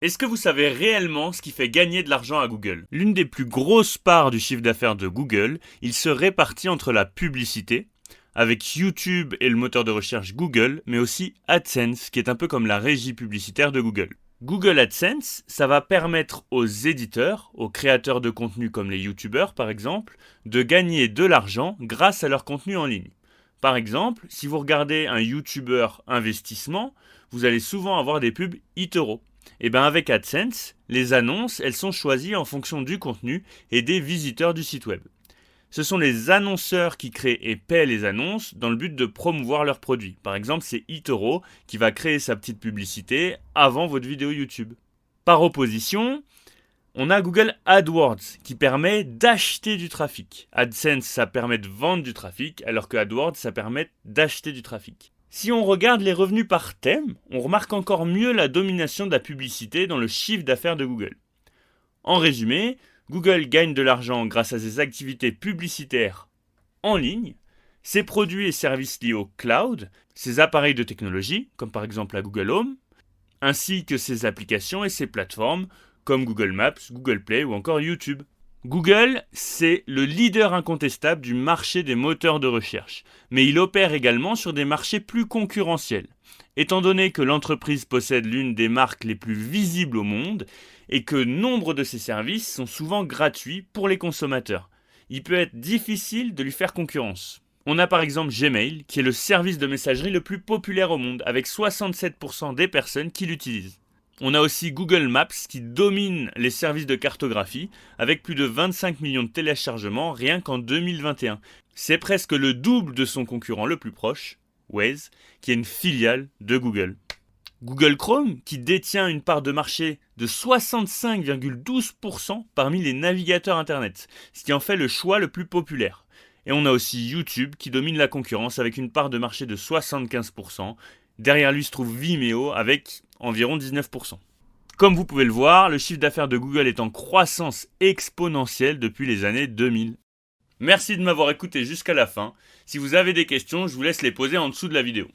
Est-ce que vous savez réellement ce qui fait gagner de l'argent à Google? L'une des plus grosses parts du chiffre d'affaires de Google, il se répartit entre la publicité, avec YouTube et le moteur de recherche Google, mais aussi AdSense, qui est un peu comme la régie publicitaire de Google. Google AdSense, ça va permettre aux éditeurs, aux créateurs de contenu comme les YouTubeurs par exemple, de gagner de l'argent grâce à leur contenu en ligne. Par exemple, si vous regardez un YouTuber investissement, vous allez souvent avoir des pubs eToro. Et bien avec AdSense, les annonces, elles sont choisies en fonction du contenu et des visiteurs du site web. Ce sont les annonceurs qui créent et paient les annonces dans le but de promouvoir leurs produits. Par exemple, c'est eToro qui va créer sa petite publicité avant votre vidéo YouTube. Par opposition, on a Google AdWords qui permet d'acheter du trafic. AdSense, ça permet de vendre du trafic, alors que AdWords, ça permet d'acheter du trafic. Si on regarde les revenus par thème, on remarque encore mieux la domination de la publicité dans le chiffre d'affaires de Google. En résumé, Google gagne de l'argent grâce à ses activités publicitaires en ligne, ses produits et services liés au cloud, ses appareils de technologie, comme par exemple la Google Home, ainsi que ses applications et ses plateformes, comme Google Maps, Google Play ou encore YouTube. Google, c'est le leader incontestable du marché des moteurs de recherche, mais il opère également sur des marchés plus concurrentiels. Étant donné que l'entreprise possède l'une des marques les plus visibles au monde et que nombre de ses services sont souvent gratuits pour les consommateurs, il peut être difficile de lui faire concurrence. On a par exemple Gmail, qui est le service de messagerie le plus populaire au monde, avec 67% des personnes qui l'utilisent. On a aussi Google Maps qui domine les services de cartographie avec plus de 25 millions de téléchargements rien qu'en 2021. C'est presque le double de son concurrent le plus proche, Waze, qui est une filiale de Google. Google Chrome qui détient une part de marché de 65,12% parmi les navigateurs Internet, ce qui en fait le choix le plus populaire. Et on a aussi YouTube qui domine la concurrence avec une part de marché de 75%. Derrière lui se trouve Vimeo avec environ 19%. Comme vous pouvez le voir, le chiffre d'affaires de Google est en croissance exponentielle depuis les années 2000. Merci de m'avoir écouté jusqu'à la fin. Si vous avez des questions, je vous laisse les poser en dessous de la vidéo.